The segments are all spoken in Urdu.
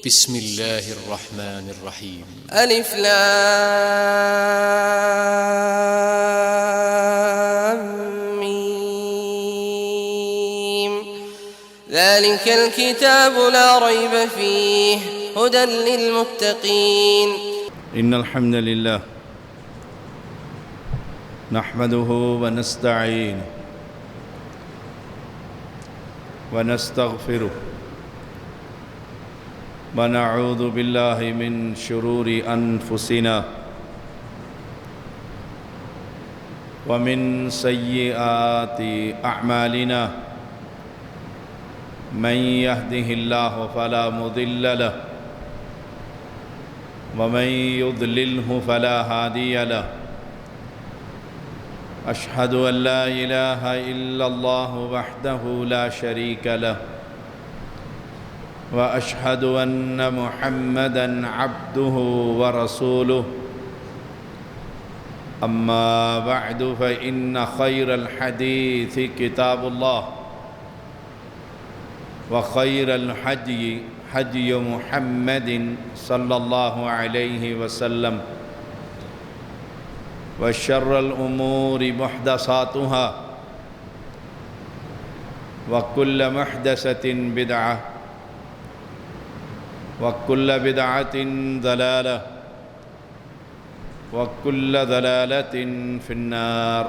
بسم الله الرحمن الرحيم. ألف لام ميم. ذلك الكتاب لا ريب فيه هدى للمتقين. إن الحمد لله نحمده ونستعينه ونستغفره ونعوذ بالله من شرور أنفسنا ومن سيئات أعمالنا من يهده الله فلا مضل له ومن يضلله فلا هادي له أشهد أن لا إله إلا الله وحده لا شريك له وأشهد أن محمدًا عبده ورسوله أما بعد فإن خير الحديث كتاب الله وخير الهدي هدي محمد صلى الله عليه وسلم وشر الأمور محدثاتها وكل محدثة بدعة وكل بدعة ضلالة وكل ضلالة في النار.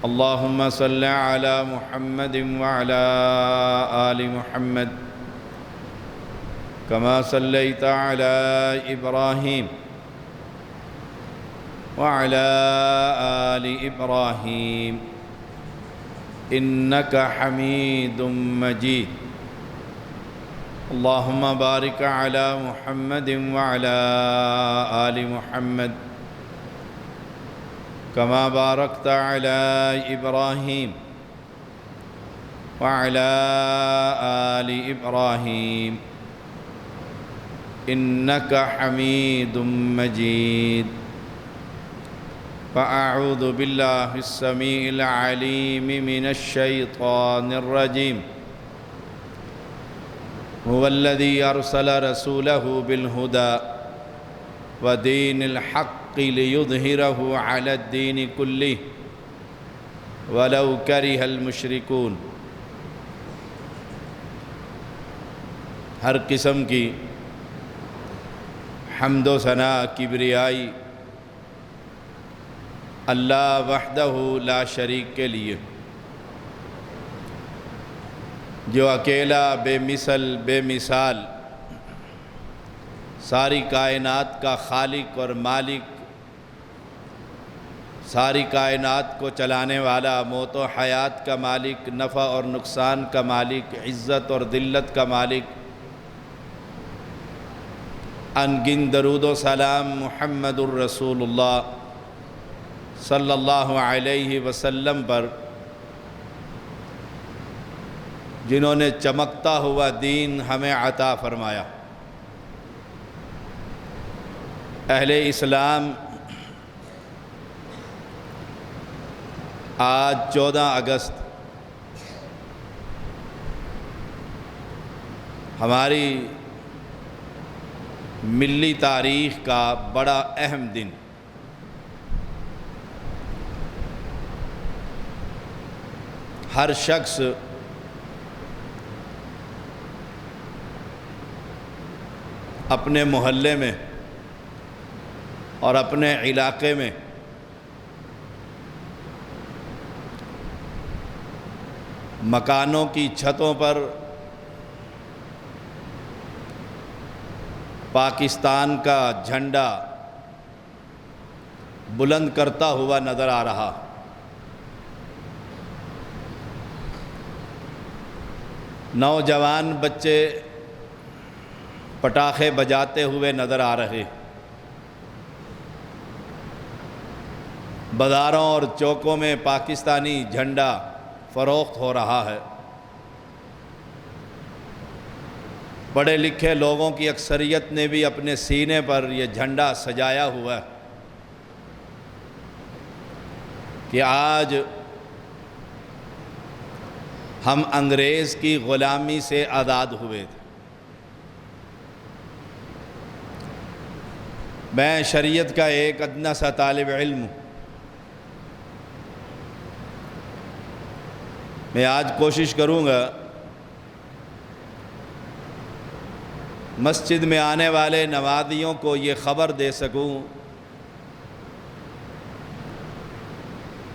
اللهم صل على محمد وعلى آل محمد كما صليت على إبراهيم وعلى آل إبراهيم إنك حميد مجيد. اللهم بارك على محمد وعلى آل محمد كما باركت على إبراهيم وعلى آل إبراهيم إنك حميد مجيد. فأعوذ بالله السميع العليم من الشيطان الرجيم. هو الذي أرسل رسوله بالهدى ودين الحق ليظهره على الدين كله ولو كره المشركون. ہر قسم کی حمد و ثنا کبریائی اللہ وحدہ لا شریک کے لیے، جو اکیلا بے مثل بے مثال ساری کائنات کا خالق اور مالک، ساری کائنات کو چلانے والا، موت و حیات کا مالک، نفع اور نقصان کا مالک، عزت اور ذلت کا مالک. ان گن درود و سلام محمد الرسول اللہ صلی اللہ علیہ وسلم پر، جنہوں نے چمکتا ہوا دین ہمیں عطا فرمایا. اہل اسلام آج 14 اگست ہماری ملی تاریخ کا بڑا اہم دن. ہر شخص اپنے محلے میں اور اپنے علاقے میں مکانوں کی چھتوں پر پاکستان کا جھنڈا بلند کرتا ہوا نظر آ رہا. نوجوان بچے پٹاخے بجاتے ہوئے نظر آ رہے. بازاروں اور چوکوں میں پاکستانی جھنڈا فروخت ہو رہا ہے. پڑھے لکھے لوگوں کی اکثریت نے بھی اپنے سینے پر یہ جھنڈا سجایا ہوا ہے کہ آج ہم انگریز کی غلامی سے آزاد ہوئے تھے. میں شریعت کا ایک ادنا سا طالب علم ہوں۔ میں آج کوشش کروں گا مسجد میں آنے والے نمازیوں کو یہ خبر دے سکوں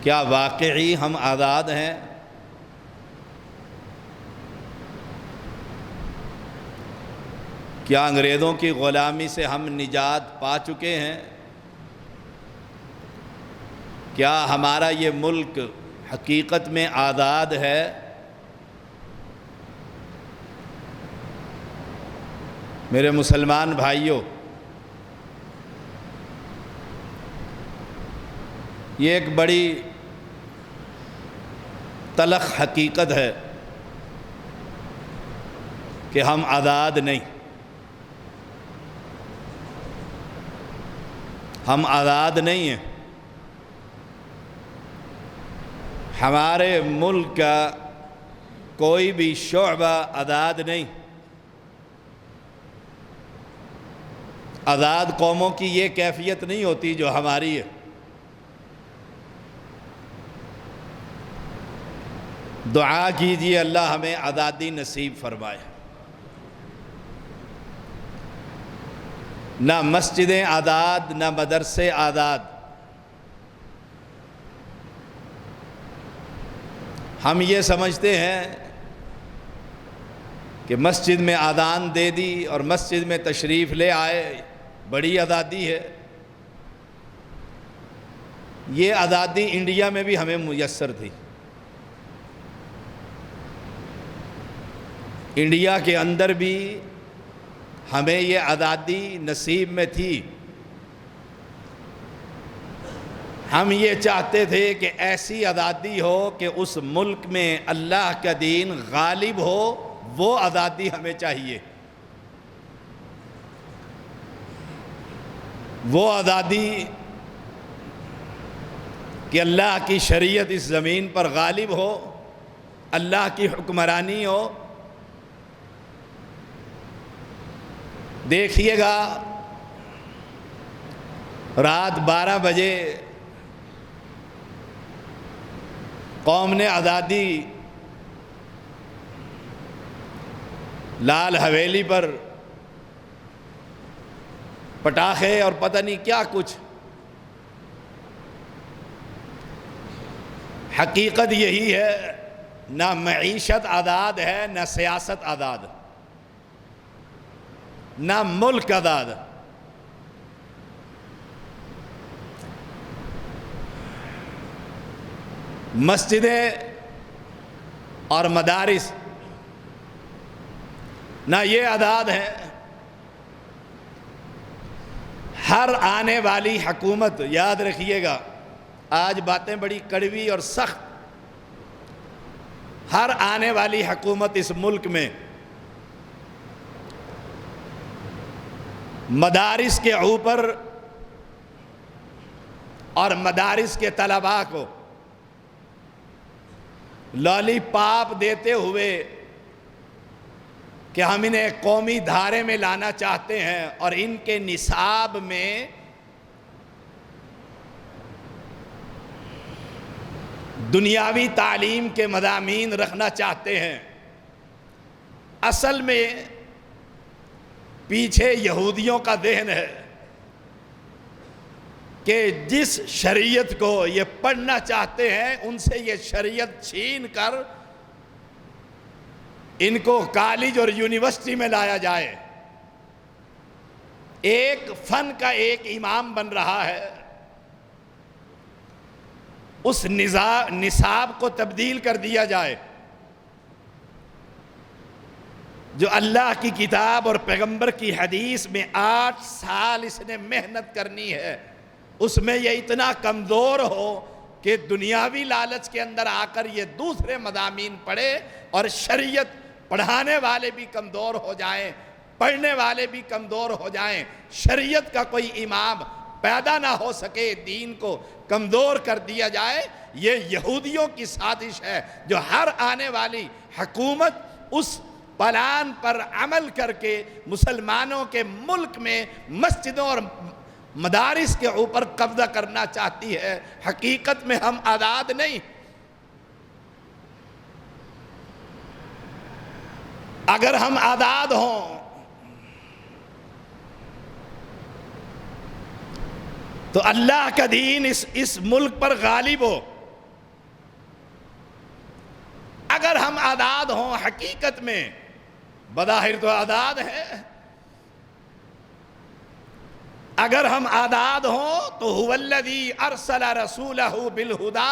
کیا واقعی ہم آزاد ہیں؟ کیا انگریزوں کی غلامی سے ہم نجات پا چکے ہیں؟ کیا ہمارا یہ ملک حقیقت میں آزاد ہے؟ میرے مسلمان بھائیوں، یہ ایک بڑی تلخ حقیقت ہے کہ ہم آزاد نہیں، ہم آزاد نہیں ہیں۔ ہمارے ملک کا کوئی بھی شعبہ آزاد نہیں۔ آزاد قوموں کی یہ کیفیت نہیں ہوتی جو ہماری ہے۔ دعا کیجیے اللہ ہمیں آزادی نصیب فرمائے۔ نہ مسجدیں آزاد، نہ مدرسے آزاد۔ ہم یہ سمجھتے ہیں کہ مسجد میں اذان دے دی اور مسجد میں تشریف لے آئے، بڑی آزادی ہے۔ یہ آزادی انڈیا میں بھی ہمیں میسر تھی۔ انڈیا کے اندر بھی ہمیں یہ آزادی نصیب میں تھی۔ ہم یہ چاہتے تھے کہ ایسی آزادی ہو کہ اس ملک میں اللہ کا دین غالب ہو، وہ آزادی ہمیں چاہیے۔ وہ آزادی کہ اللہ کی شریعت اس زمین پر غالب ہو، اللہ کی حکمرانی ہو۔ دیکھیے گا رات 12 بجے قوم نے آزادی لال حویلی پر پٹاخے اور پتہ نہیں کیا کچھ۔ حقیقت یہی ہے، نہ معیشت آزاد ہے، نہ سیاست آزاد، نہ ملک آزاد۔ مسجدیں اور مدارس نہ یہ آزاد ہیں۔ ہر آنے والی حکومت، یاد رکھیے گا، آج باتیں بڑی کڑوی اور سخت، ہر آنے والی حکومت اس ملک میں مدارس کے اوپر اور مدارس کے طلباء کو لالی پاپ دیتے ہوئے کہ ہم انہیں قومی دھارے میں لانا چاہتے ہیں اور ان کے نصاب میں دنیاوی تعلیم کے مضامین رکھنا چاہتے ہیں۔ اصل میں پیچھے یہودیوں کا ذہن ہے کہ جس شریعت کو یہ پڑھنا چاہتے ہیں ان سے یہ شریعت چھین کر ان کو کالج اور یونیورسٹی میں لایا جائے۔ ایک فن کا ایک امام بن رہا ہے، اس نصاب کو تبدیل کر دیا جائے۔ جو اللہ کی کتاب اور پیغمبر کی حدیث میں 8 سال اس نے محنت کرنی ہے، اس میں یہ اتنا کمزور ہو کہ دنیاوی لالچ کے اندر آ کر یہ دوسرے مضامین پڑھے اور شریعت پڑھانے والے بھی کمزور ہو جائیں، پڑھنے والے بھی کمزور ہو جائیں، شریعت کا کوئی امام پیدا نہ ہو سکے، دین کو کمزور کر دیا جائے۔ یہ یہودیوں کی سازش ہے جو ہر آنے والی حکومت اس پلان پر عمل کر کے مسلمانوں کے ملک میں مسجدوں اور مدارس کے اوپر قبضہ کرنا چاہتی ہے۔ حقیقت میں ہم آزاد نہیں۔ اگر ہم آزاد ہوں تو اللہ کا دین اس ملک پر غالب ہو۔ اگر ہم آزاد ہوں، حقیقت میں بظاہر تو آزاد ہے، اگر ہم آزاد ہوں تو هو الذی ارسل رسولہ بالہدی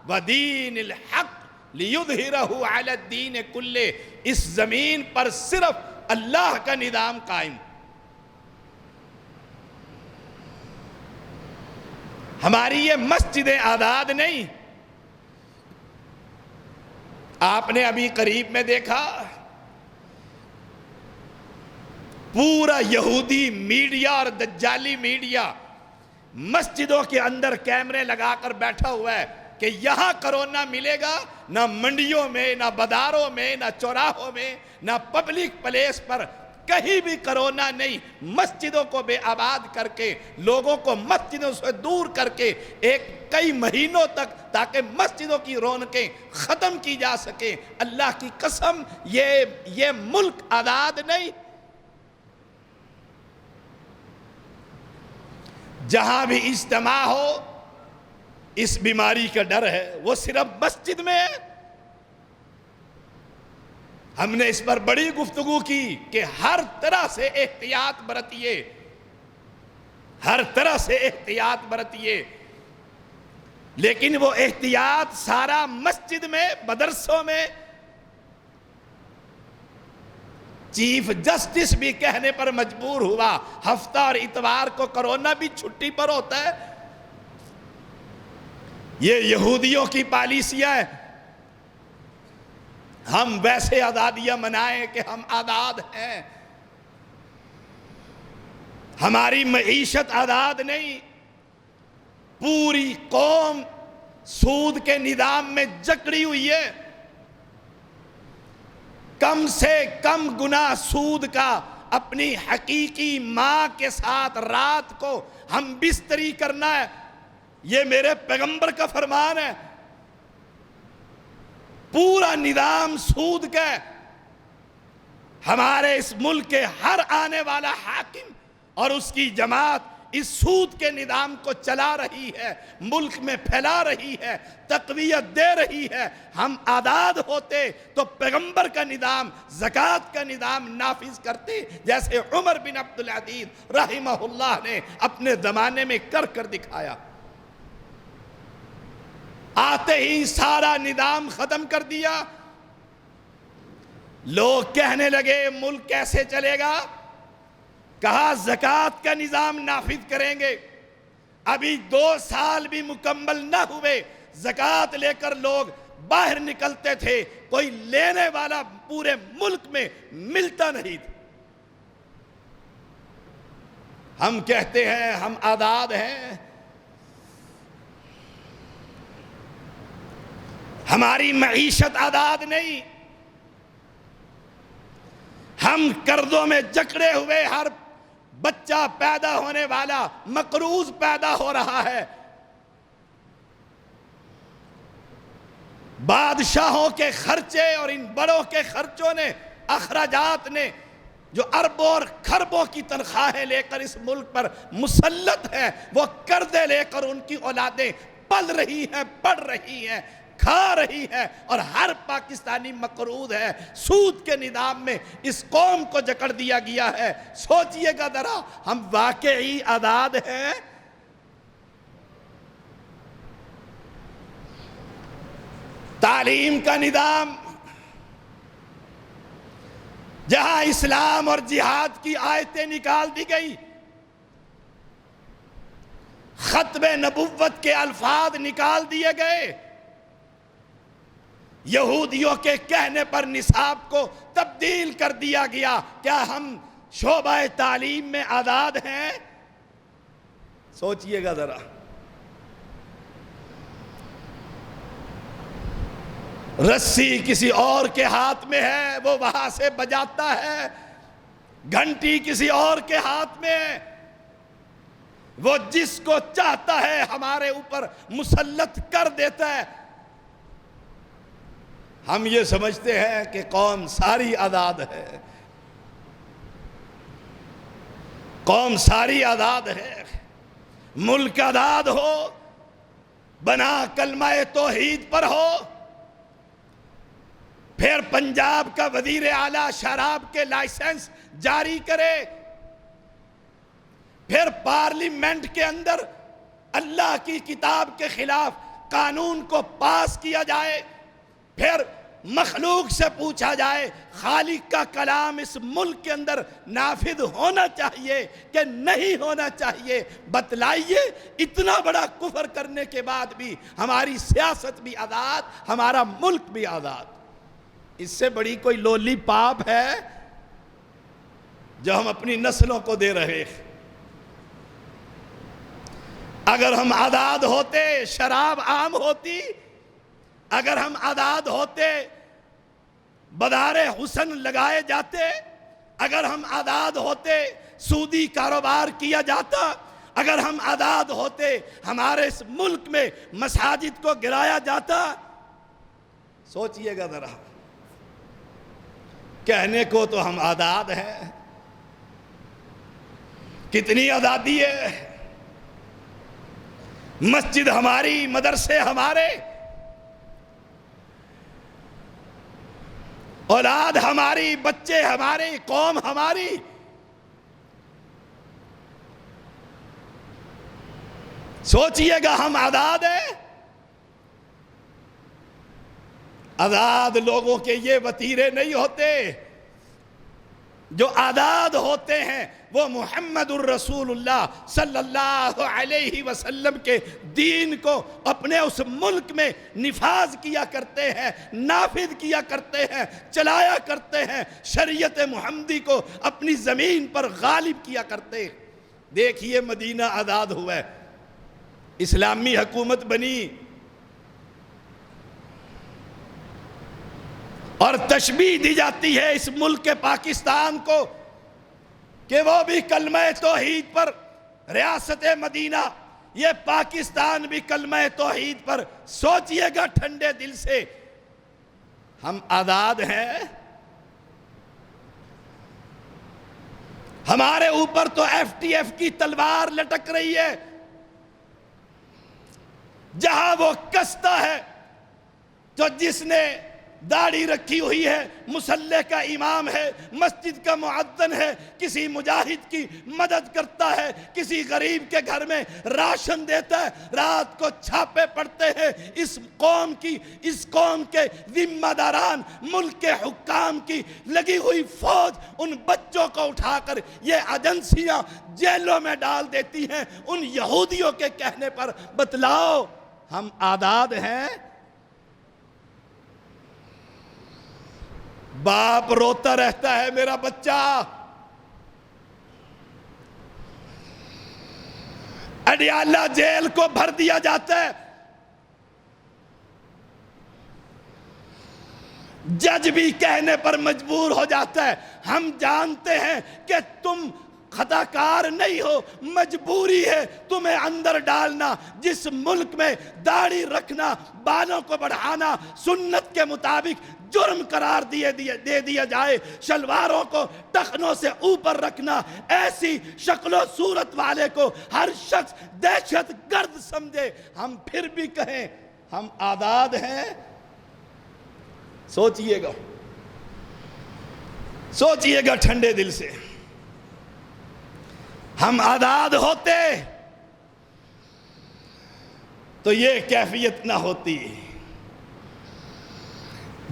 ودین الحق لیظہرہ علی الدین کلہ، اس زمین پر صرف اللہ کا نظام قائم۔ ہماری یہ مسجدیں آزاد نہیں۔ آپ نے ابھی قریب میں دیکھا پورا یہودی میڈیا اور دجالی میڈیا مسجدوں کے اندر کیمرے لگا کر بیٹھا ہوا ہے کہ یہاں کرونا ملے گا، نہ منڈیوں میں، نہ بازاروں میں، نہ چوراہوں میں، نہ پبلک پلیس پر، کہیں بھی کرونا نہیں۔ مسجدوں کو بے آباد کر کے، لوگوں کو مسجدوں سے دور کر کے، کئی مہینوں تک، تاکہ مسجدوں کی رونقیں ختم کی جا سکیں۔ اللہ کی قسم، یہ ملک آزاد نہیں۔ جہاں بھی اجتماع ہو، اس بیماری کا ڈر ہے، وہ صرف مسجد میں ہے۔ ہم نے اس پر بڑی گفتگو کی کہ ہر طرح سے احتیاط برتیے، ہر طرح سے احتیاط برتیے، لیکن وہ احتیاط سارا مسجد میں، مدرسوں میں۔ چیف جسٹس بھی کہنے پر مجبور ہوا، ہفتہ اور اتوار کو کرونا بھی چھٹی پر ہوتا ہے۔ یہ یہودیوں کی پالیسیاں ہیں۔ ہم ویسے آزادیاں منائیں کہ ہم آزاد ہیں، ہماری معیشت آزاد نہیں۔ پوری قوم سود کے نظام میں جکڑی ہوئی ہے۔ کم سے کم گنا سود کا اپنی حقیقی ماں کے ساتھ رات کو ہم بستری کرنا ہے، یہ میرے پیغمبر کا فرمان ہے۔ پورا نظام سود کا ہے۔ ہمارے اس ملک کے ہر آنے والا حاکم اور اس کی جماعت اس سود کے نظام کو چلا رہی ہے، ملک میں پھیلا رہی ہے، تقویت دے رہی ہے۔ ہم آزاد ہوتے تو پیغمبر کا نظام، زکوٰۃ کا نظام نافذ کرتے، جیسے عمر بن عبدالعزیز رحمہ اللہ نے اپنے زمانے میں کر دکھایا۔ آتے ہی سارا نظام ختم کر دیا۔ لوگ کہنے لگے ملک کیسے چلے گا؟ کہا زکوٰۃ کا نظام نافذ کریں گے۔ ابھی 2 سال بھی مکمل نہ ہوئے، زکوٰۃ لے کر لوگ باہر نکلتے تھے، کوئی لینے والا پورے ملک میں ملتا نہیں تھا۔ ہم کہتے ہیں ہم آزاد ہیں، ہماری معیشت آزاد نہیں۔ ہم قرضوں میں جکڑے ہوئے، ہر بچہ پیدا ہونے والا مقروض پیدا ہو رہا ہے۔ بادشاہوں کے خرچے اور ان بڑوں کے خرچوں نے، اخراجات نے، جو اربوں اور خربوں کی تنخواہیں لے کر اس ملک پر مسلط ہیں، وہ قرضے لے کر ان کی اولادیں پل رہی ہیں، پڑھ رہی ہیں، کھا رہی ہے، اور ہر پاکستانی مقروض ہے۔ سود کے نظام میں اس قوم کو جکڑ دیا گیا ہے۔ سوچئے گا ذرا، ہم واقعی آزاد ہیں؟ تعلیم کا نظام، جہاں اسلام اور جہاد کی آیتیں نکال دی گئی، ختم نبوت کے الفاظ نکال دیے گئے، یہودیوں کے کہنے پر نصاب کو تبدیل کر دیا گیا، کیا ہم شعبہ تعلیم میں آزاد ہیں؟ سوچئے گا ذرا۔ رسی کسی اور کے ہاتھ میں ہے، وہ وہاں سے بجاتا ہے، گھنٹی کسی اور کے ہاتھ میں ہے، وہ جس کو چاہتا ہے ہمارے اوپر مسلط کر دیتا ہے۔ ہم یہ سمجھتے ہیں کہ قوم ساری آزاد ہے، قوم ساری آزاد ہے، ملک آزاد ہو، بنا کلمہ توحید پر ہو، پھر پنجاب کا وزیر اعلیٰ شراب کے لائسنس جاری کرے، پھر پارلیمنٹ کے اندر اللہ کی کتاب کے خلاف قانون کو پاس کیا جائے، پھر مخلوق سے پوچھا جائے خالق کا کلام اس ملک کے اندر نافذ ہونا چاہیے کہ نہیں ہونا چاہیے، بتلائیے۔ اتنا بڑا کفر کرنے کے بعد بھی ہماری سیاست بھی آزاد، ہمارا ملک بھی آزاد، اس سے بڑی کوئی لولی پاپ ہے جو ہم اپنی نسلوں کو دے رہے ہیں؟ اگر ہم آزاد ہوتے شراب عام ہوتی، اگر ہم آزاد ہوتے بدار حسن لگائے جاتے، اگر ہم آزاد ہوتے سودی کاروبار کیا جاتا، اگر ہم آزاد ہوتے ہمارے اس ملک میں مساجد کو گرایا جاتا۔ سوچئے گا ذرا، کہنے کو تو ہم آزاد ہیں، کتنی آزادی ہے، مسجد ہماری، مدرسے ہمارے، اولاد ہماری، بچے ہمارے، قوم ہماری۔ سوچئے گا ہم آزاد ہیں؟ آزاد لوگوں کے یہ وتیرے نہیں ہوتے، جو آزاد ہوتے ہیں وہ محمد الرسول اللہ صلی اللہ علیہ وسلم کے دین کو اپنے اس ملک میں نفاذ کیا کرتے ہیں، نافذ کیا کرتے ہیں، چلایا کرتے ہیں، شریعت محمدی کو اپنی زمین پر غالب کیا کرتے ہیں۔ دیکھیے مدینہ آزاد ہوا ہے، اسلامی حکومت بنی، اور تشبیہ دی جاتی ہے اس ملک پاکستان کو کہ وہ بھی کلمہ توحید پر، ریاست مدینہ، یہ پاکستان بھی کلمہ توحید پر۔ سوچئے گا ٹھنڈے دل سے، ہم آزاد ہیں؟ ہمارے اوپر تو ایف ٹی ایف کی تلوار لٹک رہی ہے، جہاں وہ کستا ہے تو جس نے داڑھی رکھی ہوئی ہے، مسلح کا امام ہے، مسجد کا مؤذن ہے، کسی مجاہد کی مدد کرتا ہے، کسی غریب کے گھر میں راشن دیتا ہے، رات کو چھاپے پڑتے ہیں، اس قوم کے ذمہ داران، ملک کے حکام کی لگی ہوئی فوج ان بچوں کو اٹھا کر یہ ایجنسیاں جیلوں میں ڈال دیتی ہیں ان یہودیوں کے کہنے پر۔ بتلاؤ ہم آزاد ہیں؟ باپ روتا رہتا ہے میرا بچہ، اڈیالہ جیل کو بھر دیا جاتا ہے، جج بھی کہنے پر مجبور ہو جاتا ہے ہم جانتے ہیں کہ تم خطا کار نہیں ہو، مجبوری ہے تمہیں اندر ڈالنا۔ جس ملک میں داڑھی رکھنا، بالوں کو بڑھانا سنت کے مطابق جرم قرار دے دیا جائے، شلواروں کو ٹخنوں سے اوپر رکھنا، ایسی شکل و صورت والے کو ہر شخص دہشت گرد سمجھے، ہم پھر بھی کہیں ہم آزاد ہیں؟ سوچئے گا، سوچئے گا ٹھنڈے دل سے، ہم آزاد ہوتے تو یہ کیفیت نہ ہوتی۔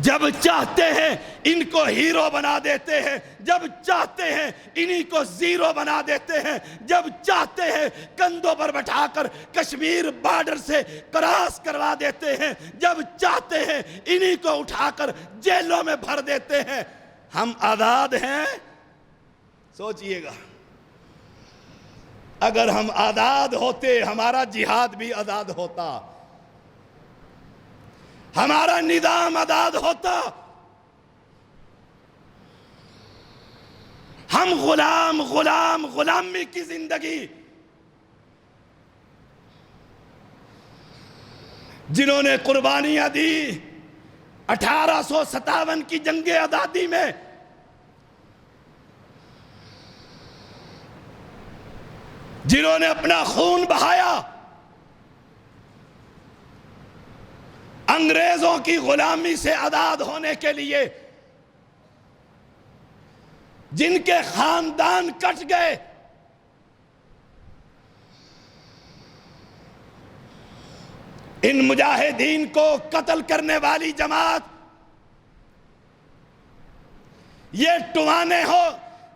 جب چاہتے ہیں ان کو ہیرو بنا دیتے ہیں، جب چاہتے ہیں انہی کو زیرو بنا دیتے ہیں، جب چاہتے ہیں کندھوں پر بٹھا کر کشمیر بارڈر سے کراس کروا دیتے ہیں، جب چاہتے ہیں انہی کو اٹھا کر جیلوں میں بھر دیتے ہیں۔ ہم آزاد ہیں؟ سوچئے گا، اگر ہم آزاد ہوتے ہمارا جہاد بھی آزاد ہوتا، ہمارا نظام آزاد ہوتا، ہم غلامی کی زندگی جنہوں نے قربانیاں دی 1857 کی جنگ آزادی میں، جنہوں نے اپنا خون بہایا انگریزوں کی غلامی سے آزاد ہونے کے لیے، جن کے خاندان کٹ گئے، ان مجاہدین کو قتل کرنے والی جماعت، یہ ٹوانے ہو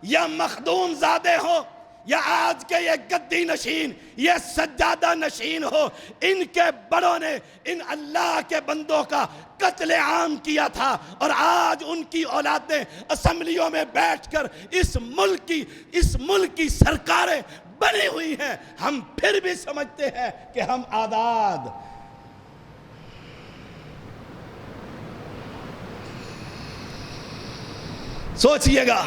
یا مخدوم زادے ہو یا آج کے یہ گدی نشین، یہ سجادہ نشین ہو، ان کے بڑوں نے ان اللہ کے بندوں کا قتل عام کیا تھا، اور آج ان کی اولادیں اسمبلیوں میں بیٹھ کر اس ملک کی سرکاریں بنی ہوئی ہیں، ہم پھر بھی سمجھتے ہیں کہ ہم آزاد۔ سوچئے گا،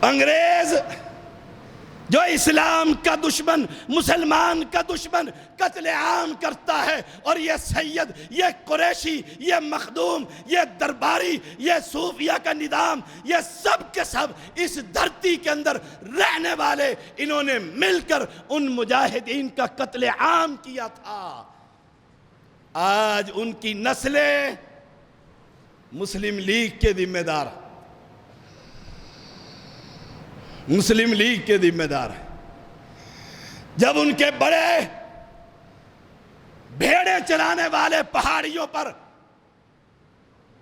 انگریز جو اسلام کا دشمن، مسلمان کا دشمن قتل عام کرتا ہے، اور یہ سید، یہ قریشی، یہ مخدوم، یہ درباری، یہ صوفیہ کا نظام، یہ سب کے سب اس دھرتی کے اندر رہنے والے، انہوں نے مل کر ان مجاہدین کا قتل عام کیا تھا۔ آج ان کی نسلیں مسلم لیگ کے ذمہ دار، مسلم لیگ کے ذمہ دار ہیں۔ جب ان کے بڑے بھیڑیں چلانے والے پہاڑیوں پر،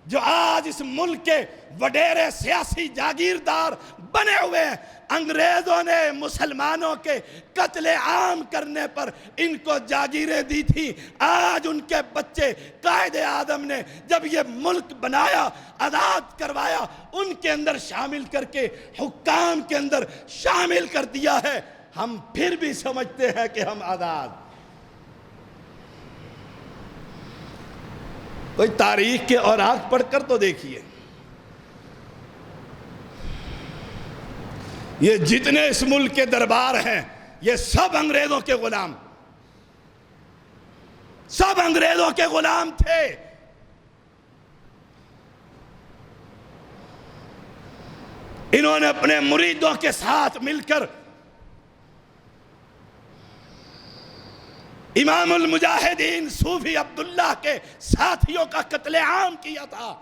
جو آج اس ملک کے وڈیرے سیاسی جاگیردار بنے ہوئے ہیں، انگریزوں نے مسلمانوں کے قتل عام کرنے پر ان کو جاگیریں دی تھی، آج ان کے بچے قائد اعظم نے جب یہ ملک بنایا، آزاد کروایا، ان کے اندر شامل کر کے حکام کے اندر شامل کر دیا ہے، ہم پھر بھی سمجھتے ہیں کہ ہم آزاد۔ کوئی تاریخ کے اوراق پڑھ کر تو دیکھیے، یہ جتنے اس ملک کے دربار ہیں، یہ سب انگریزوں کے غلام، سب انگریزوں کے غلام تھے۔ انہوں نے اپنے مریدوں کے ساتھ مل کر امام المجاہدین صوفی عبداللہ کے ساتھیوں کا قتل عام کیا تھا،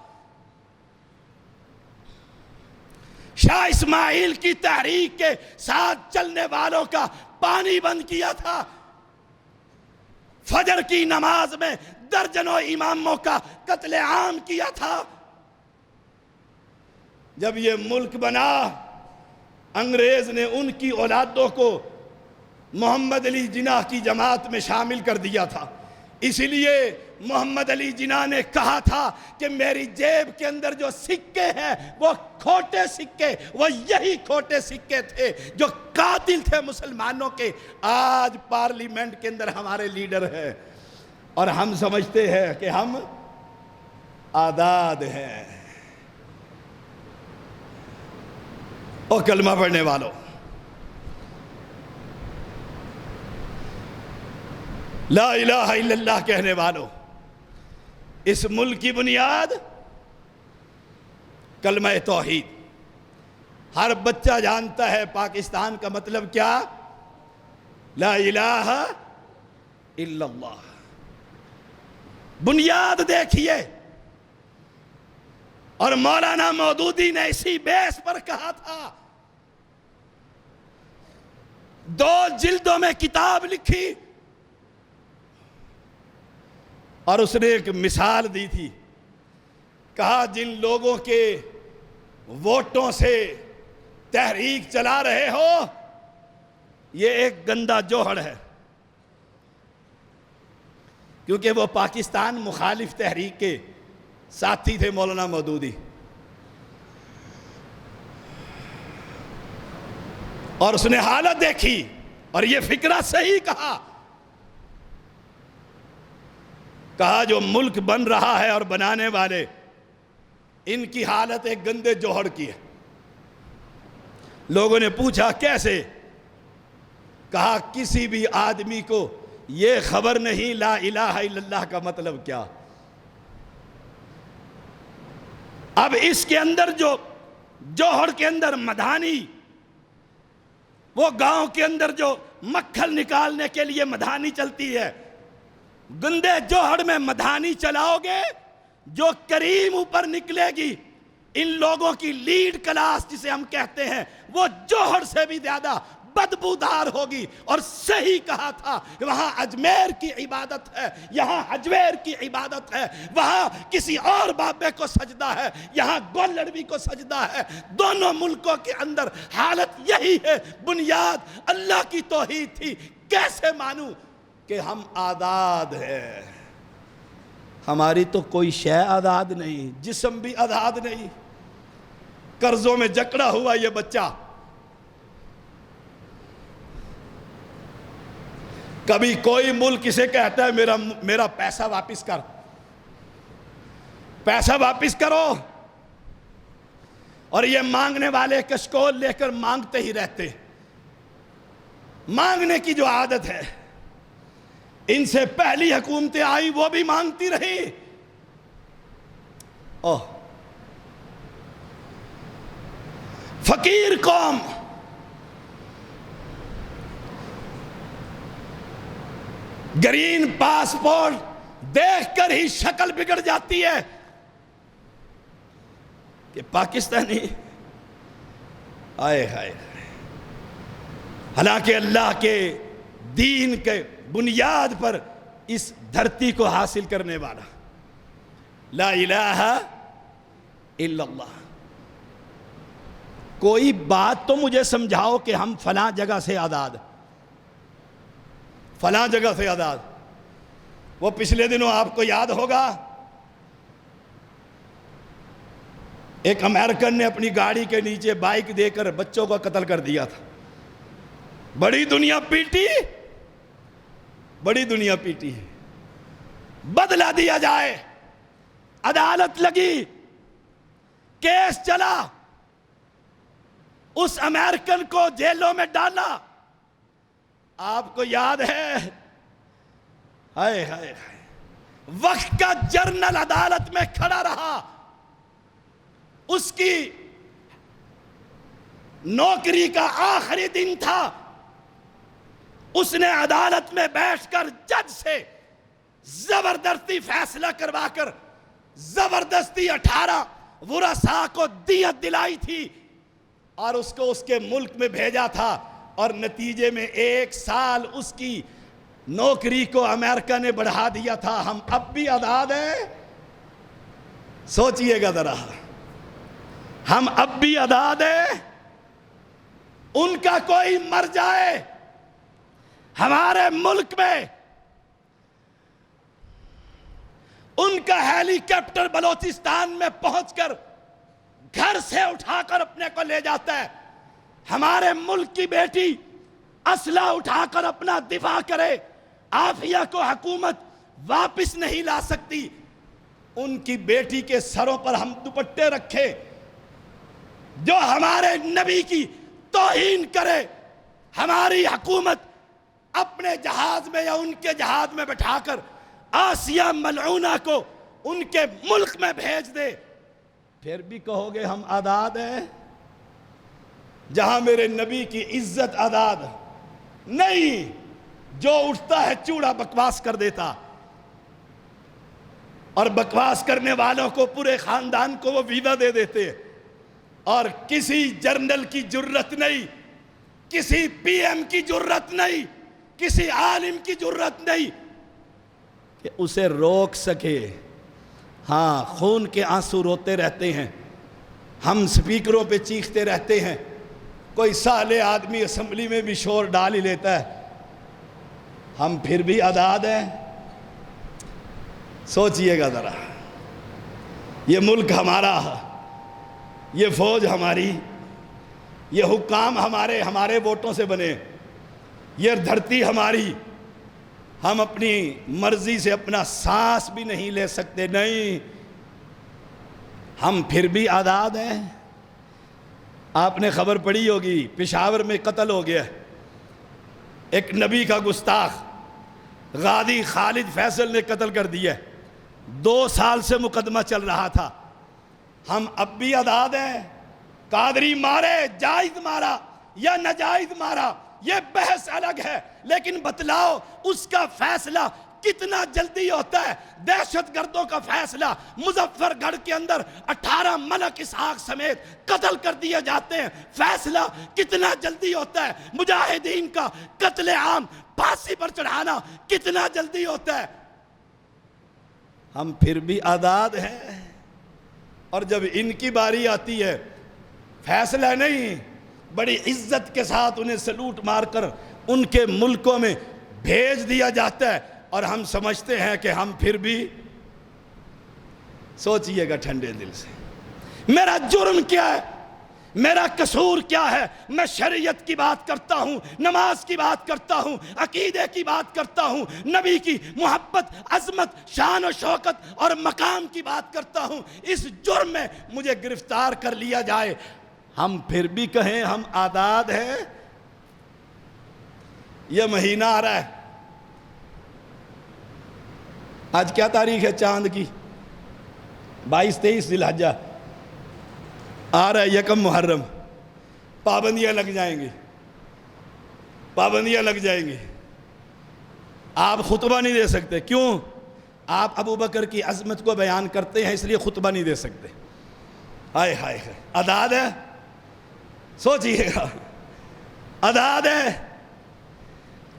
شاہ اسماعیل کی تحریک کے ساتھ چلنے والوں کا پانی بند کیا تھا، فجر کی نماز میں درجنوں اماموں کا قتل عام کیا تھا۔ جب یہ ملک بنا، انگریز نے ان کی اولادوں کو محمد علی جناح کی جماعت میں شامل کر دیا تھا، اس لیے محمد علی جناح نے کہا تھا کہ میری جیب کے اندر جو سکے ہیں وہ کھوٹے سکے، وہ یہی کھوٹے سکے تھے جو قاتل تھے مسلمانوں کے۔ آج پارلیمنٹ کے اندر ہمارے لیڈر ہیں اور ہم سمجھتے ہیں کہ ہم آزاد ہیں۔ او کلمہ پڑھنے والوں، لا الہ الا اللہ کہنے والوں، اس ملک کی بنیاد کلمہ توحید۔ ہر بچہ جانتا ہے پاکستان کا مطلب کیا؟ لا الہ الا اللہ۔ بنیاد دیکھیے، اور مولانا مودودی نے اسی بیس پر کہا تھا، 2 جلدوں میں کتاب لکھی، اور اس نے ایک مثال دی تھی، کہا جن لوگوں کے ووٹوں سے تحریک چلا رہے ہو، یہ ایک گندا جوہر ہے، کیونکہ وہ پاکستان مخالف تحریک کے ساتھی تھے مولانا مودودی، اور اس نے حالت دیکھی اور یہ فکرہ صحیح کہا، جو ملک بن رہا ہے اور بنانے والے، ان کی حالت ایک گندے جوہر کی ہے۔ لوگوں نے پوچھا کیسے؟ کہا کسی بھی آدمی کو یہ خبر نہیں لا الہ الا اللہ کا مطلب کیا۔ اب اس کے اندر جو جوہر کے اندر مدھانی، وہ گاؤں کے اندر جو مکھن نکالنے کے لیے مدھانی چلتی ہے، گندے جوہر میں مدھانی چلاؤ گے، جو کریم اوپر نکلے گی، ان لوگوں کی لیڈ کلاس جسے ہم کہتے ہیں، وہ جوہر سے بھی زیادہ بدبودار ہوگی۔ اور صحیح کہا تھا، وہاں اجمیر کی عبادت ہے، یہاں اجمیر کی عبادت ہے، وہاں کسی اور بابے کو سجدہ ہے، یہاں گولڑوی کو سجدہ ہے۔ دونوں ملکوں کے اندر حالت یہی ہے۔ بنیاد اللہ کی توحید تھی۔ کیسے مانوں کہ ہم آزاد ہیں؟ ہماری تو کوئی شے آزاد نہیں، جسم بھی آزاد نہیں۔ قرضوں میں جکڑا ہوا یہ بچہ، کبھی کوئی ملک اسے کہتا ہے میرا پیسہ واپس کر، پیسہ واپس کرو، اور یہ مانگنے والے کشکول لے کر مانگتے ہی رہتے۔ مانگنے کی جو عادت ہے، ان سے پہلی حکومتیں آئی وہ بھی مانگتی رہی۔ فقیر قوم، گرین پاسپورٹ دیکھ کر ہی شکل بگڑ جاتی ہے کہ پاکستانی آئے ہائے۔ حالانکہ اللہ کے دین کے بنیاد پر اس دھرتی کو حاصل کرنے والا، لا الہ الا اللہ۔ کوئی بات تو مجھے سمجھاؤ کہ ہم فلاں جگہ سے آزاد، فلاں جگہ سے آزاد۔ وہ پچھلے دنوں آپ کو یاد ہوگا، ایک امریکن نے اپنی گاڑی کے نیچے بائک دے کر بچوں کو قتل کر دیا تھا۔ بڑی دنیا پیٹی، بڑی دنیا پیٹی، بدلہ دیا جائے، عدالت لگی، کیس چلا، اس امریکن کو جیلوں میں ڈالا۔ آپ کو یاد ہے، ہائے ہائے، وقت کا جرنل عدالت میں کھڑا رہا، اس کی نوکری کا آخری دن تھا، اس نے عدالت میں بیٹھ کر جج سے زبردستی فیصلہ کروا کر زبردستی 18 ورثاء کو دیت دلائی تھی، اور اس کو اس کے ملک میں بھیجا تھا، اور نتیجے میں 1 سال اس کی نوکری کو امریکہ نے بڑھا دیا تھا۔ ہم اب بھی آزاد ہیں؟ سوچئے گا ذرا، ہم اب بھی آزاد ہیں؟ ان کا کوئی مر جائے ہمارے ملک میں، ان کا ہیلی کاپٹر بلوچستان میں پہنچ کر گھر سے اٹھا کر اپنے کو لے جاتا ہے۔ ہمارے ملک کی بیٹی اسلحہ اٹھا کر اپنا دفاع کرے، عافیہ کو حکومت واپس نہیں لا سکتی۔ ان کی بیٹی کے سروں پر ہم دوپٹے رکھے، جو ہمارے نبی کی توہین کرے، ہماری حکومت اپنے جہاز میں یا ان کے جہاز میں بٹھا کر آسیہ ملعونہ کو ان کے ملک میں بھیج دے، پھر بھی کہو گے ہم آزاد ہیں؟ جہاں میرے نبی کی عزت آزاد نہیں، جو اٹھتا ہے چوڑا بکواس کر دیتا، اور بکواس کرنے والوں کو، پورے خاندان کو وہ ویزا دے دیتے، اور کسی جرنل کی جرت نہیں، کسی پی ایم کی جرت نہیں، کسی عالم کی جرت نہیں کہ اسے روک سکے۔ ہاں، خون کے آنسو روتے رہتے ہیں، ہم سپیکروں پہ چیختے رہتے ہیں، کوئی سالے آدمی اسمبلی میں بھی شور ڈال ہی لیتا ہے، ہم پھر بھی آزاد ہیں؟ سوچئے گا ذرا، یہ ملک ہمارا، یہ فوج ہماری، یہ حکام ہمارے ووٹوں سے بنے، یہ دھرتی ہماری، ہم اپنی مرضی سے اپنا سانس بھی نہیں لے سکتے، نہیں، ہم پھر بھی آزاد ہیں؟ آپ نے خبر پڑھی ہوگی، پشاور میں قتل ہو گیا ایک نبی کا گستاخ، غازی خالد فیصل نے قتل کر دیا، 2 سال سے مقدمہ چل رہا تھا۔ ہم اب بھی آزاد ہیں؟ قادری مارے، جائز مارا یا ناجائز مارا، یہ بحث الگ ہے، لیکن بتلاؤ اس کا فیصلہ کتنا جلدی ہوتا ہے؟ دہشت گردوں کا فیصلہ مظفر گڑھ کے اندر 18 ملک اسحاق سمیت قتل کر دیے جاتے ہیں، فیصلہ کتنا جلدی ہوتا ہے؟ مجاہدین کا قتل عام، پھانسی پر چڑھانا کتنا جلدی ہوتا ہے؟ ہم پھر بھی آزاد ہیں، اور جب ان کی باری آتی ہے فیصلہ نہیں، بڑی عزت کے ساتھ انہیں سلوٹ مار کر ان کے ملکوں میں بھیج دیا جاتا ہے، اور ہم سمجھتے ہیں کہ ہم پھر بھی۔ سوچئے گا ٹھنڈے دل سے، میرا جرم کیا ہے؟ میرا قصور کیا ہے؟ میں شریعت کی بات کرتا ہوں، نماز کی بات کرتا ہوں، عقیدے کی بات کرتا ہوں، نبی کی محبت، عظمت، شان و شوکت اور مقام کی بات کرتا ہوں، اس جرم میں مجھے گرفتار کر لیا جائے، ہم پھر بھی کہیں ہم آزاد ہیں؟ یہ مہینہ آ رہا ہے، آج کیا تاریخ ہے چاند کی؟ 22-23 ذی الحجہ، آ رہا ہے 1 محرم، پابندیاں لگ جائیں گی، پابندیاں لگ جائیں گی۔ آپ خطبہ نہیں دے سکتے، کیوں؟ آپ ابو بکر کی عظمت کو بیان کرتے ہیں، اس لیے خطبہ نہیں دے سکتے۔ ہائے ہائے، آزاد ہے؟ سوچئے گا، آزاد ہے؟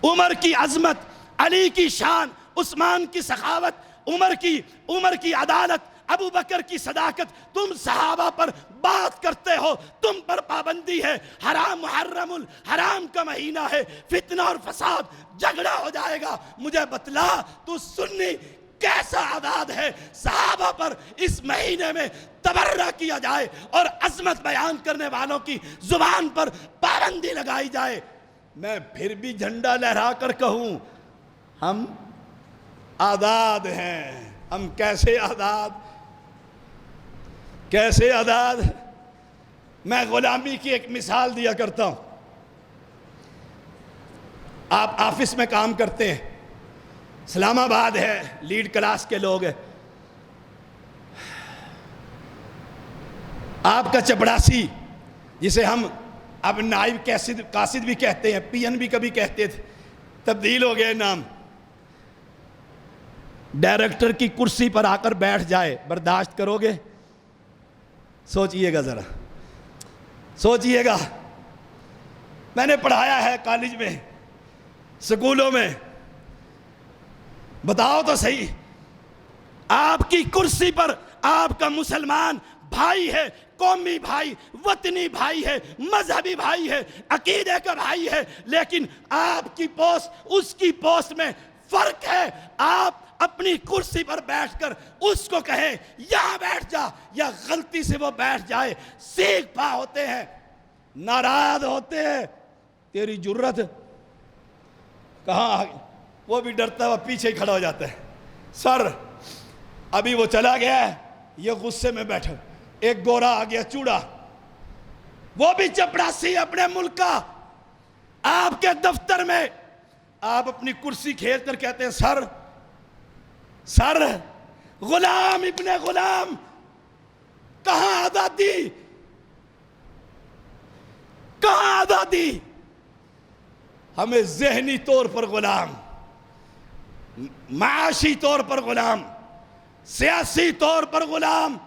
عمر کی عظمت، علی کی شان، عثمان کی سخاوت، عمر کی عدالت، ابو بکر کی صداقت، تم صحابہ پر بات کرتے ہو، تم پر پابندی ہے، حرام محرم الحرام کا مہینہ ہے، فتنہ اور فساد، جھگڑا ہو جائے گا، مجھے بتلا تو سنی کیسا آزاد ہے؟ صحابہ پر اس مہینے میں تبرہ کیا جائے اور عظمت بیان کرنے والوں کی زبان پر پابندی لگائی جائے، میں پھر بھی جھنڈا لہرا کر کہوں ہم آزاد ہیں۔ ہم کیسے آزاد؟ کیسے آزاد؟ میں غلامی کی ایک مثال دیا کرتا ہوں۔ آپ آفس میں کام کرتے ہیں، اسلام آباد ہے، لیڈ کلاس کے لوگ ہیں، آپ کا چپڑاسی، جسے ہم اب نائب قاصد بھی کہتے ہیں، پی این بھی کبھی کہتے تھے، تبدیل ہو گئے نام، ڈائریکٹر کی کرسی پر آ کر بیٹھ جائے، برداشت کرو گے؟ سوچئے گا ذرا، سوچئے گا۔ میں نے پڑھایا ہے کالج میں، سکولوں میں، بتاؤ تو صحیح، آپ کی کرسی پر آپ کا مسلمان بھائی ہے، قومی بھائی، وطنی بھائی ہے، مذہبی بھائی ہے، عقیدے کا بھائی ہے، لیکن آپ کی پوسٹ اس کی پوسٹ میں فرق ہے۔ آپ اپنی کرسی پر بیٹھ کر اس کو کہیں یہاں بیٹھ جا، یا غلطی سے وہ بیٹھ جائے، سیکھ پا ہوتے ہیں، ناراض ہوتے ہیں، تیری جرت کہاں آ گئی؟ وہ بھی ڈرتا ہوا پیچھے ہی کھڑا ہو جاتا ہے، سر ابھی وہ چلا گیا ہے، یہ غصے میں بیٹھا، ایک گورا آ گیا چوڑا، وہ بھی چپڑاسی اپنے ملک کا، آپ کے دفتر میں آپ اپنی کرسی کھیل کر کہتے ہیں سر غلام ابن غلام، کہاں آزادی؟ کہاں آزادی؟ ہمیں ذہنی طور پر غلام، معاشی طور پر غلام، سیاسی طور پر غلام۔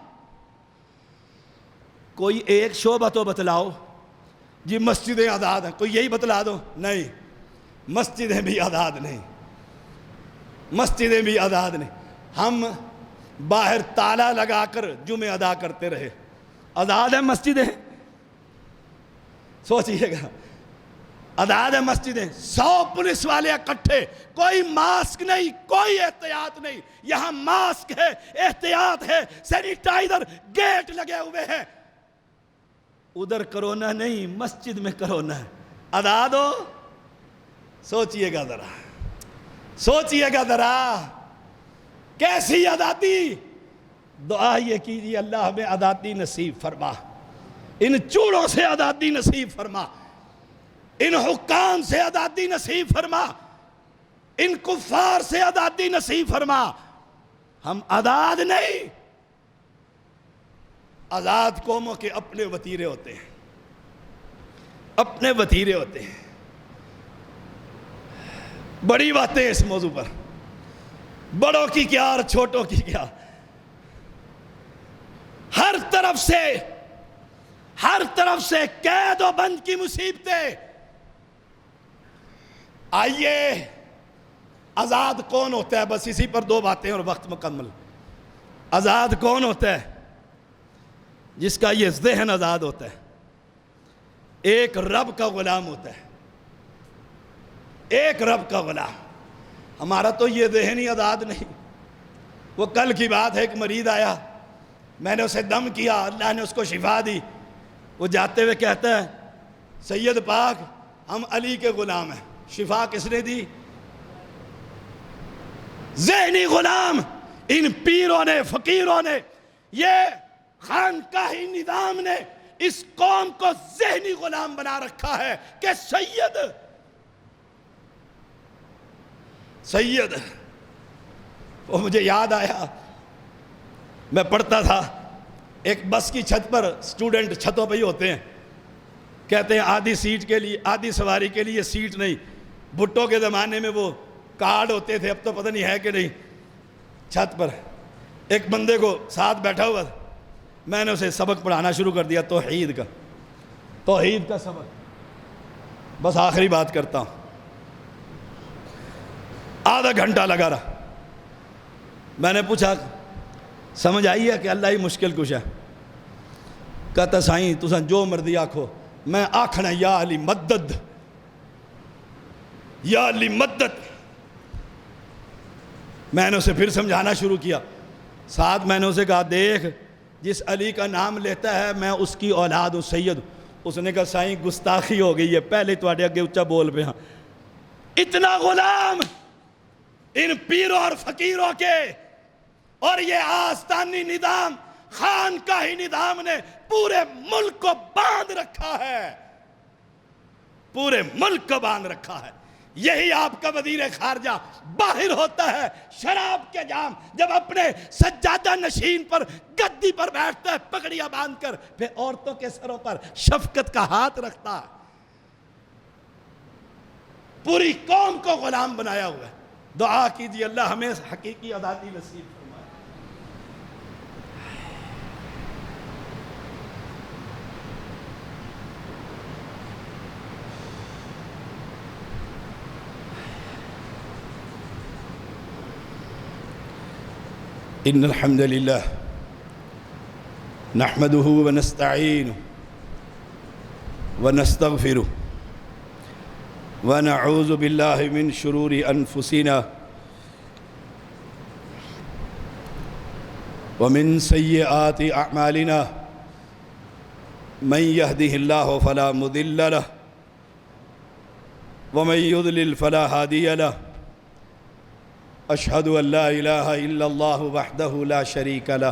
کوئی ایک شعبہ تو بتلاؤ، جی مسجدیں آزاد ہیں، کوئی یہی بتلا دو۔ نہیں، مسجدیں بھی آزاد نہیں، مسجدیں بھی آزاد نہیں۔ ہم باہر تالا لگا کر جمعہ ادا کرتے رہے، آزاد ہیں مسجدیں؟ سوچئے گا، آزاد ہیں مسجدیں؟ 100 پولیس والے اکٹھے، کوئی ماسک نہیں، کوئی احتیاط نہیں۔ یہاں ماسک ہے، احتیاط ہے، سینیٹائزر گیٹ لگے ہوئے ہیں۔ ادھر کرونا نہیں، مسجد میں کرونا ہے، آزاد ہو؟ سوچئے گا ذرا، سوچئے گا ذرا، کیسی آزادی؟ دعا یہ کیجیے اللہ ہمیں آزادی نصیب فرما، ان چوڑوں سے آزادی نصیب فرما، ان حکام سے آزادی نصیب فرما، ان کفار سے آزادی نصیب فرما. ہم آزاد نہیں، آزاد قوموں کے اپنے وتیرے ہوتے ہیں، اپنے وتیرے ہوتے ہیں. بڑی باتیں اس موضوع پر، بڑوں کی کیا اور چھوٹوں کی کیا. ہر طرف سے قید و بند کی مصیبتیں. آئیے، آزاد کون ہوتا ہے؟ بس اسی پر دو باتیں اور وقت مکمل. آزاد کون ہوتا ہے؟ جس کا یہ ذہن آزاد ہوتا ہے، ایک رب کا غلام ہوتا ہے، ایک رب کا غلام. ہمارا تو یہ ذہن ہی آزاد نہیں. وہ کل کی بات ہے، ایک مریض آیا، میں نے اسے دم کیا، اللہ نے اس کو شفا دی. وہ جاتے ہوئے کہتا ہے سید پاک ہم علی کے غلام ہیں. شفا کس نے دی؟ ذہنی غلام. ان پیروں نے، فقیروں نے، یہ خانقاہی نظام نے اس قوم کو ذہنی غلام بنا رکھا ہے کہ سید. وہ مجھے یاد آیا، میں پڑھتا تھا ایک بس کی چھت پر، اسٹوڈنٹ چھتوں پہ ہی ہوتے ہیں، کہتے ہیں آدھی سیٹ کے لیے، آدھی سواری کے لیے سیٹ نہیں. بھٹو کے زمانے میں وہ کارڈ ہوتے تھے، اب تو پتہ نہیں ہے کہ نہیں. چھت پر ایک بندے کو ساتھ بیٹھا ہوا تھا، میں نے اسے سبق پڑھانا شروع کر دیا، توحید کا سبق. بس آخری بات کرتا ہوں. آدھا گھنٹہ لگا رہا. میں نے پوچھا سمجھ آئی ہے کہ اللہ ہی مشکل کچھ ہے؟ کہتا سائیں تساں جو مرضی آکھو، میں آکھنا یا علی مدد، یا علی مدد. میں نے اسے پھر سمجھانا شروع کیا. ساتھ میں نے اسے کہا دیکھ جس علی کا نام لیتا ہے میں اس کی اولاد ہوں، سید. اس نے کہا سائیں گستاخی ہو گئی ہے، پہلے تواڈے اگے اچا بول پہ. ہاں اتنا غلام ان پیروں اور فقیروں کے، اور یہ آستانی نظام، خانقاہی نظام نے پورے ملک کو باندھ رکھا ہے، پورے ملک کو باندھ رکھا ہے. یہی آپ کا وزیر خارجہ باہر ہوتا ہے شراب کے جام، جب اپنے سجادہ نشین پر گدی پر بیٹھتا ہے پگڑیاں باندھ کر، پھر عورتوں کے سروں پر شفقت کا ہاتھ رکھتا ہے. پوری قوم کو غلام بنایا ہوا ہے. دعا کیجیے اللہ ہمیں حقیقی آزادی نصیب فرمائے. ان الحمد للہ نحمده ونستعینه ونستغفره ونعوذ باللہ من شرور انفسنا ومن سیئات اعمالنا من يهده الله فلا مضل له ومن يضلل فلا هادي له. اشهد ان لا اله الا الله وحده لا شريك له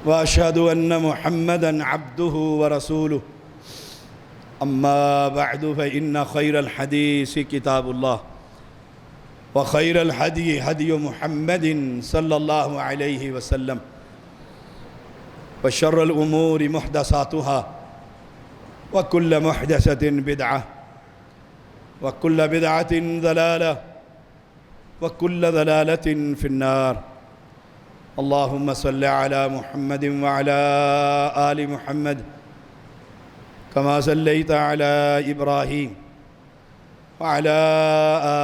واشهد ان محمدا عبده ورسوله. اما بعد فان خير الحديث كتاب الله وخير الهدي هدي محمد صلى الله عليه وسلم وشر الامور محدثاتها وكل محدثة بدعة وكل بدعة ضلالة وكل ضلالة في النار. اللهم صل على محمد وعلى آل محمد كما صليت على إبراهيم وعلى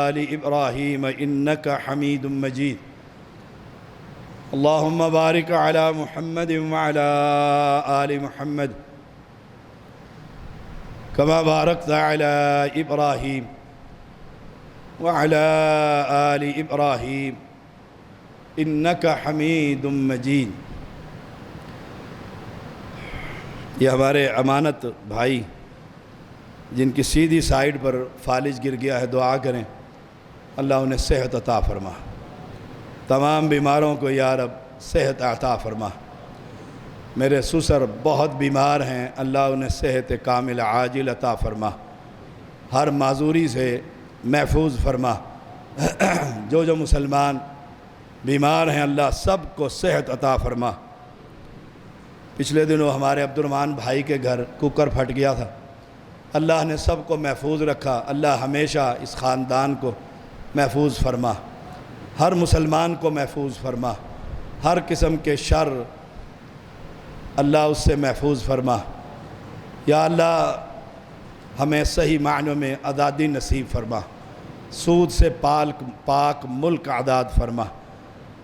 آل إبراهيم إنك حميد مجيد. اللهم بارك على محمد وعلى آل محمد كما باركت على إبراهيم وعلى آل إبراهيم إنك حميد مجيد. یہ ہمارے امانت بھائی جن کی سیدھی سائیڈ پر فالج گر گیا ہے، دعا کریں اللہ انہیں صحت عطا فرما. تمام بیماروں کو یا رب صحت عطا فرما. میرے سسر بہت بیمار ہیں، اللہ انہیں صحت کامل عاجل عطا فرما. ہر معذوری سے محفوظ فرما۔ جو مسلمان بیمار ہیں اللہ سب کو صحت عطا فرما۔ پچھلے دنوں ہمارے عبد الرحمن بھائی کے گھر کوکر پھٹ گیا تھا، اللہ نے سب کو محفوظ رکھا۔ اللہ ہمیشہ اس خاندان کو محفوظ فرما، ہر مسلمان کو محفوظ فرما، ہر قسم کے شر اللہ اس سے محفوظ فرما۔ یا اللہ ہمیں صحیح معنوں میں آزادی نصیب فرما، سود سے پاک ملک آزاد فرما۔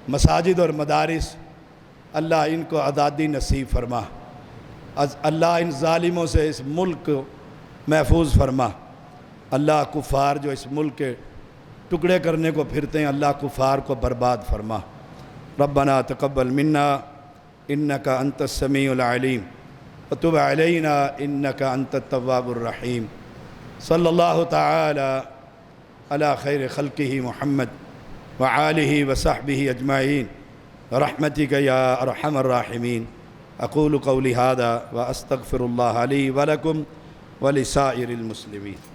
مساجد اور مدارس اللہ ان کو آزادی نصیب فرما۔ اللہ ان ظالموں سے اس ملک کو محفوظ فرما۔ اللہ کفار جو اس ملک کے ٹکڑے کرنے کو پھرتے ہیں اللہ کفار کو برباد فرما۔ ربنا تقبل منا انک انت السمیع العلیم وتب علینا انک انت التواب الرحیم۔ صلی اللہ تعالی علی خیر خلقہ محمد وآلہ وصحبہ اجمعین برحمتک یا ارحم الراحمین۔ اقول قولی ھذا واستغفر اللہ لی ولکم ولسائر المسلمین۔